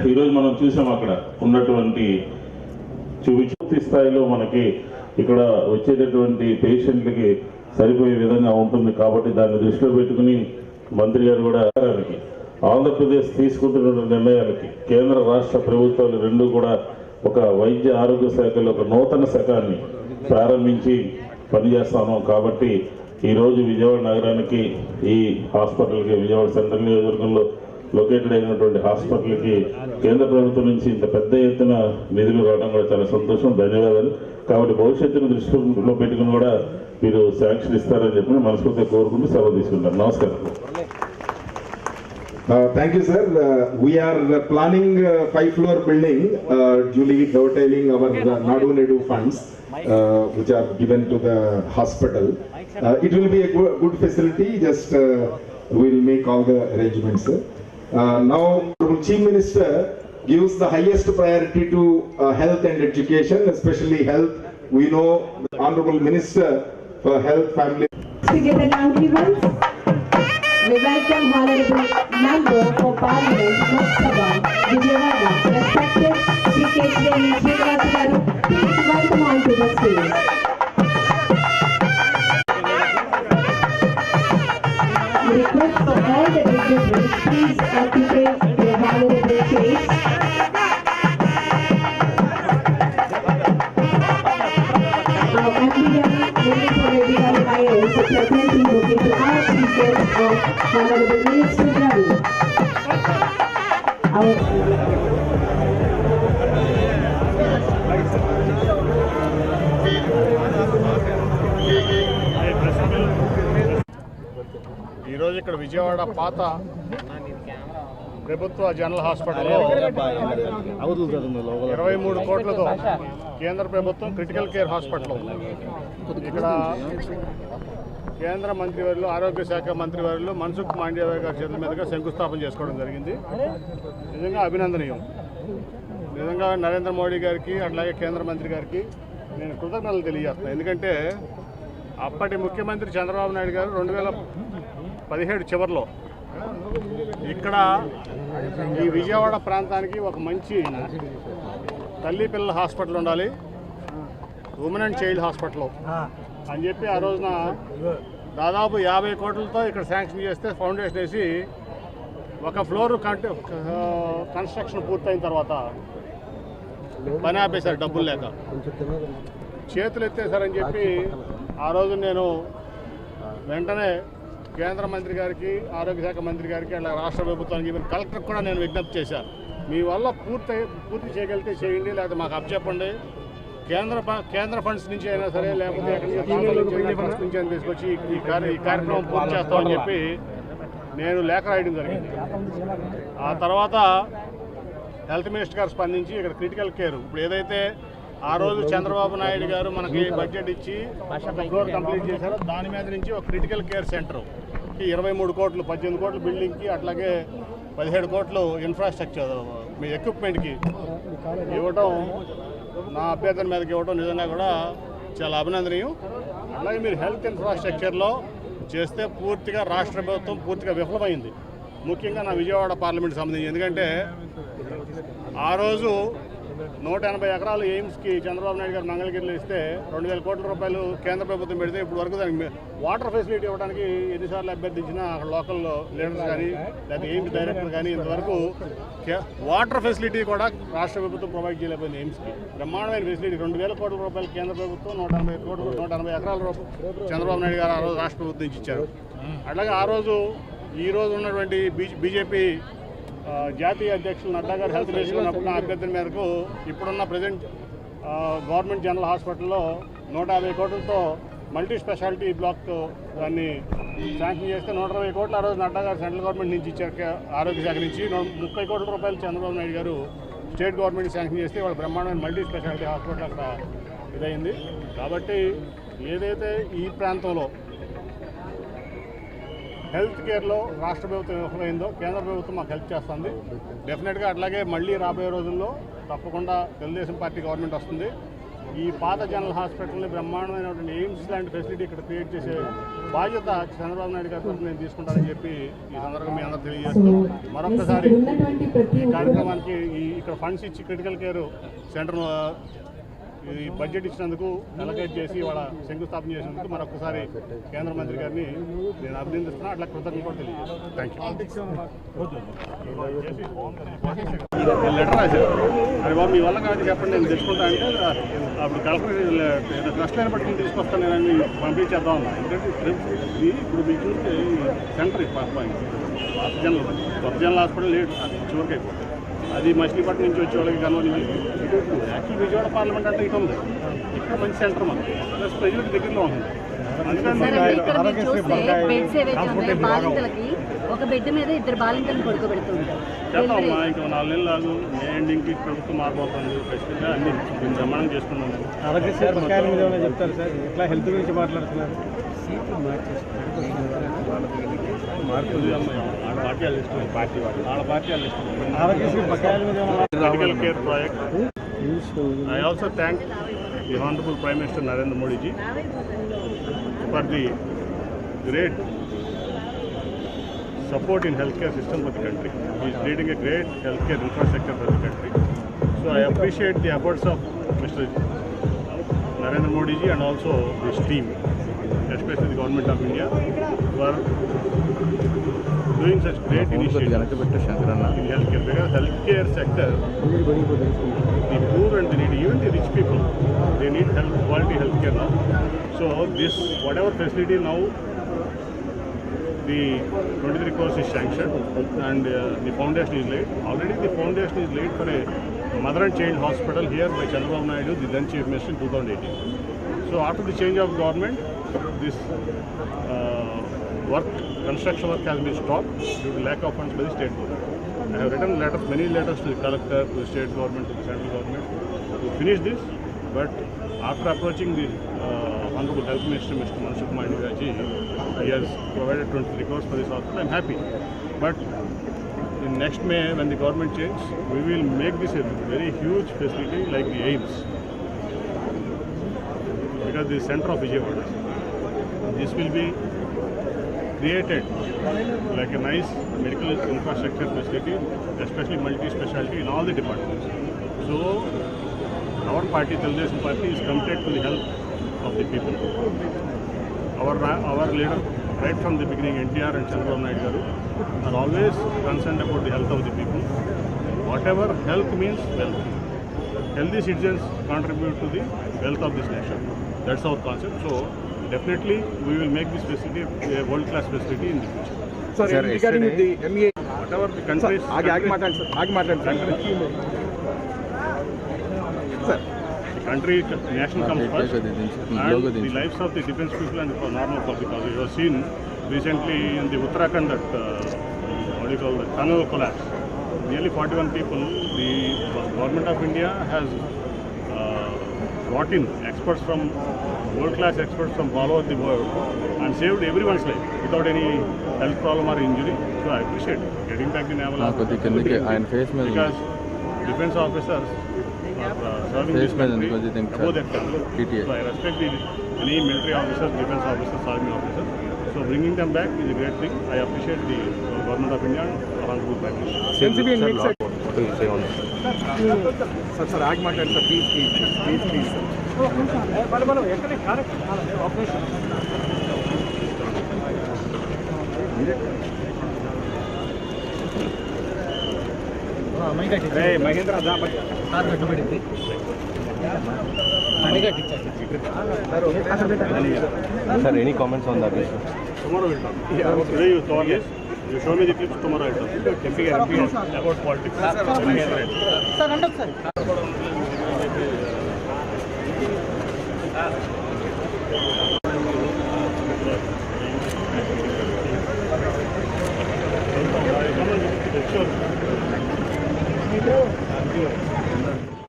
ఈరోజు మనం చూసాం అక్కడ ఉన్నటువంటి పూర్తి స్థాయిలో మనకి ఇక్కడ వచ్చేటటువంటి పేషెంట్లకి సరిపోయే విధంగా ఉంటుంది కాబట్టి దాన్ని దృష్టిలో పెట్టుకుని మంత్రి గారు కూడా ఆంధ్రప్రదేశ్ తీసుకుంటున్న నిర్ణయాలకి కేంద్ర రాష్ట్ర ప్రభుత్వాలు రెండు కూడా ఒక వైద్య ఆరోగ్య శాఖలో ఒక నూతన శకాన్ని ప్రారంభించి పనిచేస్తాను. కాబట్టి ఈరోజు విజయవాడ నగరానికి ఈ హాస్పిటల్కి విజయవాడ సెంట్రల్ నియోజకవర్గంలో లొకేటెడ్ అయినటువంటి హాస్పిటల్కి కేంద్ర ప్రభుత్వం నుంచి ఇంత పెద్ద ఎత్తున నిధులు రావడం కూడా చాలా సంతోషం, ధన్యవాదాలు. కాబట్టి భవిష్యత్తును దృష్టిలో పెట్టుకుని కూడా మీరు శాంక్షన్ ఇస్తారని చెప్పి మనస్ఫూర్తిగా కోరుకుంటూ సెలవు తీసుకుంటారు. నమస్కారం. Thank you, sir. We are planning 5-floor building, duly dovetailing our Nadu Nedu funds, which are given to the hospital. It will be a good facility. Just we'll make all the arrangements, sir. Now, Chief Minister gives the highest priority to health and education, especially health. We know the Honorable Minister for Health, Family. Together now, ones. We welcome Honorable Member for Parliament, Lok Sabha, Vijayawada, respected K. Srinivas Garu. Please welcome on to the stage. We request for all the dignitaries, please occupy their honorable chairs. Now, MPW, Minister Reddy IAS, presenting bouquet to our chief guest of Honorable Minister Garu. ఈరోజు ఇక్కడ విజయవాడ పాత ప్రభుత్వ general హాస్పిటల్లో 23 కోట్లతో కేంద్ర ప్రభుత్వం critical care hospital ఇక్కడ కేంద్ర మంత్రివర్యులు ఆరోగ్య శాఖ మంత్రివర్యులు మన్సుఖ్ మాండవ్య గారి చేతుల మీదుగా శంకుస్థాపన చేసుకోవడం జరిగింది. నిజంగా అభినందనీయం. నిజంగా నరేంద్ర మోడీ గారికి అట్లాగే కేంద్ర మంత్రి గారికి నేను కృతజ్ఞతలు తెలియజేస్తాను. ఎందుకంటే అప్పటి ముఖ్యమంత్రి చంద్రబాబు నాయుడు గారు 2017 చివరిలో ఇక్కడ ఈ విజయవాడ ప్రాంతానికి ఒక మంచి తల్లి పిల్లల హాస్పిటల్ ఉండాలి, ఉమెన్ అండ్ చైల్డ్ హాస్పిటల్ అని చెప్పి ఆ రోజున దాదాపు 50 కోట్లతో ఇక్కడ శాంక్షన్ చేస్తే ఫౌండేషన్ వేసి ఒక ఫ్లోర్ కన్స్ట్రక్షన్ పూర్తయిన తర్వాత పని ఆపేశారు డబ్బులు లేక. చేతులు ఎత్తేసారని చెప్పి ఆ రోజు నేను వెంటనే కేంద్ర మంత్రి గారికి ఆరోగ్య శాఖ మంత్రి గారికి అలా రాష్ట్ర ప్రభుత్వానికి ఈవెన్ కలెక్టర్ కూడా నేను విజ్ఞప్తి చేశాను. మీ వల్ల పూర్తి చేయగలిగితే చేయండి, లేకపోతే మాకు అప్పచెప్పండి. కేంద్ర ఫండ్స్ నుంచి అయినా సరే లేకపోతే ఫండ్స్ నుంచి అయినా తీసుకొచ్చి ఈ కార్యక్రమం పూర్తి చేస్తామని చెప్పి నేను లేఖ రాయడం జరిగింది. ఆ తర్వాత హెల్త్ మినిస్టర్ గారు స్పందించి ఇక్కడ క్రిటికల్ కేర్ ఇప్పుడు ఏదైతే ఆ రోజు చంద్రబాబు నాయుడు గారు మనకి బడ్జెట్ ఇచ్చి ఫ్లోర్ కంప్లీట్ చేశారో దాని మీద నుంచి ఒక క్రిటికల్ కేర్ సెంటర్ 23 కోట్లు, 18 కోట్లు బిల్డింగ్కి, అట్లాగే 17 కోట్లు ఇన్ఫ్రాస్ట్రక్చర్ మీ ఎక్విప్మెంట్కి ఇవ్వటం, నా అభ్యర్థన మీదకి ఇవ్వటం నిజంగా కూడా చాలా అభినందనీయం. అలాగే మీరు హెల్త్ ఇన్ఫ్రాస్ట్రక్చర్లో చేస్తే పూర్తిగా రాష్ట్ర ప్రభుత్వం పూర్తిగా విఫలమైంది, ముఖ్యంగా నా విజయవాడ పార్లమెంట్కి సంబంధించి. ఎందుకంటే ఆ రోజు 180 ఎకరాలు ఎయిమ్స్కి చంద్రబాబు నాయుడు గారు మంగళగిరిలో ఇస్తే 2000 కోట్ల రూపాయలు కేంద్ర ప్రభుత్వం పెడితే ఇప్పుడు వరకు దానికి వాటర్ ఫెసిలిటీ ఇవ్వడానికి ఎన్నిసార్లు అభ్యర్థించినా అక్కడ లోకల్ లీడర్స్ కానీ లేకపోతే ఎయిమ్స్ డైరెక్టర్ కానీ ఇంతవరకు వాటర్ ఫెసిలిటీ కూడా రాష్ట్ర ప్రభుత్వం ప్రొవైడ్ చేయలేకపోయింది. ఎయిమ్స్కి బ్రహ్మాండమైన ఫెసిలిటీ 2000 కోట్ల రూపాయలు కేంద్ర ప్రభుత్వం 180 ఎకరాల చంద్రబాబు నాయుడు గారు ఆ రోజు రాష్ట్ర ప్రభుత్వం నుంచి ఇచ్చారు. అట్లాగే ఆ రోజు ఈ రోజు ఉన్నటువంటి బీజేపీ జాతీయ అధ్యక్షులు నడ్డా గారు హెల్త్ మినిస్టర్ ఉన్నప్పుడు నా అభ్యర్థన మేరకు ఇప్పుడున్న ప్రజెంట్ గవర్నమెంట్ జనరల్ హాస్పిటల్లో 150 కోట్లతో మల్టీ స్పెషాలిటీ బ్లాక్ దాన్ని శాంక్షన్ చేస్తే 120 కోట్లు ఆ రోజు నడ్డా గారు సెంట్రల్ గవర్నమెంట్ నుంచి ఇచ్చారు, ఆరోగ్య శాఖ నుంచి 30 కోట్ల రూపాయలు చంద్రబాబు నాయుడు గారు స్టేట్ గవర్నమెంట్ శాంక్షన్ చేస్తే వాళ్ళ బ్రహ్మాండమైన మల్టీ స్పెషాలిటీ హాస్పిటల్ అక్కడ ఇదైంది. కాబట్టి ఏదైతే ఈ ప్రాంతంలో హెల్త్ కేర్లో రాష్ట్ర ప్రభుత్వం విఫలమైందో కేంద్ర ప్రభుత్వం మాకు హెల్ప్ చేస్తుంది. డెఫినెట్గా అట్లాగే మళ్ళీ రాబోయే రోజుల్లో తప్పకుండా తెలుగుదేశం పార్టీ గవర్నమెంట్ వస్తుంది. ఈ పాత జనరల్ హాస్పిటల్ని బ్రహ్మాండమైనటువంటి ఎయిమ్స్ లాంటి ఫెసిలిటీ ఇక్కడ క్రియేట్ చేసే బాధ్యత చంద్రబాబు నాయుడు గారి తరఫున నేను తీసుకుంటానని చెప్పి ఈ సందర్భంగా మీ అందరూ తెలియజేస్తూ మరొకసారి ఈ కార్యక్రమానికి ఇక్కడ ఫండ్స్ ఇచ్చి క్రిటికల్ కేర్ సెంటర్ ఈ బడ్జెట్ ఇచ్చినందుకు అలొకేట్ చేసి వాళ్ళ శంకుస్థాపన చేసినందుకు మరొకసారి కేంద్ర మంత్రి గారిని నేను అభినందిస్తున్నాను. అట్లా కృతజ్ఞతలు కూడా తెలియజేస్తాను. Thank you. లెటర్ రాశారు. అది బాబు మీ వల్ల కాదు చెప్పండి నేను తెచ్చుకుంటా అంటే అప్పుడు కలెక్టర్ ట్రస్ట్ అయిన పట్టుకుని తీసుకొస్తాను నేను పంపించేద్దాం అన్నా. ఎందుకంటే ఇది ఇప్పుడు మీకు చూస్తే సెంటర్ కొత్త జనరల్ హాస్పిటల్ లేట్ చివరికి అయిపోతుంది. అది మచిలీపట్నం నుంచి వచ్చే వాళ్ళకి కన్వర్ట్ యాక్చువల్ విజయవాడ పార్లమెంట్ అంటే ఇటు ఉంది. ఇక్కడ మంచి సెంటర్ మనకి ప్లస్ ప్రజలకు దగ్గరలో ఉంటుంది. ఒక బెడ్ మీద 2 బాలింతలను పడుకోబెడుతుంటారు. చేద్దామమ్మా ఇంకా 4 నెలలు లాగు మే ఎండింగ్కి ప్రభుత్వం మారిపోతుంది. ఖచ్చితంగా అన్ని నిర్మాణం చేసుకున్నాము. ఆరోగ్యశ్రీ బకాయిల మీద ఏమైనా చెప్తారు సార్? ఎట్లా హెల్త్ గురించి మాట్లాడుతున్నారు? ఆరోగ్యశ్రీ బకాయిల మీద medical care project. I also thank the Honorable Prime Minister Narendra Modi ji for the great support in healthcare system for the country. He is leading a great healthcare infrastructure for the country. So I appreciate the efforts of Mr. Narendra Modi ji and also this team, especially the Government of India, for doing such great initiatives in healthcare. Because healthcare sector, the poor and the needy, even the rich people, they need quality healthcare now. So this, whatever facility now, the 23 crores is sanctioned and the foundation is laid. Already the foundation is laid for a mother and child hospital here by Chandrababu Naidu, the then Chief Minister in 2018. So after the change of government, this construction work has been stopped due to lack of funds by the state government. I have written many letters to the collector, to the state government, to the central government to finish this. But after approaching the Honorable Health Minister, Mr. Manshuk Mandiya ji, he has provided 23 crores for this hospital. I am happy. But in next May, when the government changes, we will make this a very huge facility like the AIIMS. Because the center of Vijayawada. This will be created like a nice medical infrastructure facility, especially multi-specialty in all the departments. So our party, Telugu Party, is committed to the health of the people. Our leader, right from the beginning, NTR and Chandrababu Naidu garu, are always concerned about the health of the people. Whatever health means wealth. Healthy citizens contribute to the wealth of this nation. That's our concept. So definitely we will make this facility a world-class facility in the future. Sir, regarding the MEA, Whatever the countries, country, nation comes first, and the lives of the defense people and the normal public. Because you have seen recently in the Uttarakhand that the tunnel collapse. Nearly 41 people. The government of India has brought in experts from world-class experts from all over the world and saved everyone's life without any health problem or injury. So I appreciate getting back the naval because defense officers are serving this country above that country. So I respect any military officers, defense officers, army officers. So bringing them back is a great thing. I appreciate the government of India and Honorable Prime Minister. NCB and mix. Sir, ag matter, sir, please. Sir, any comments on that issue? Tomorrow we'll talk. Today you saw this. You show me the clips, tomorrow I'll talk. About politics. Sir,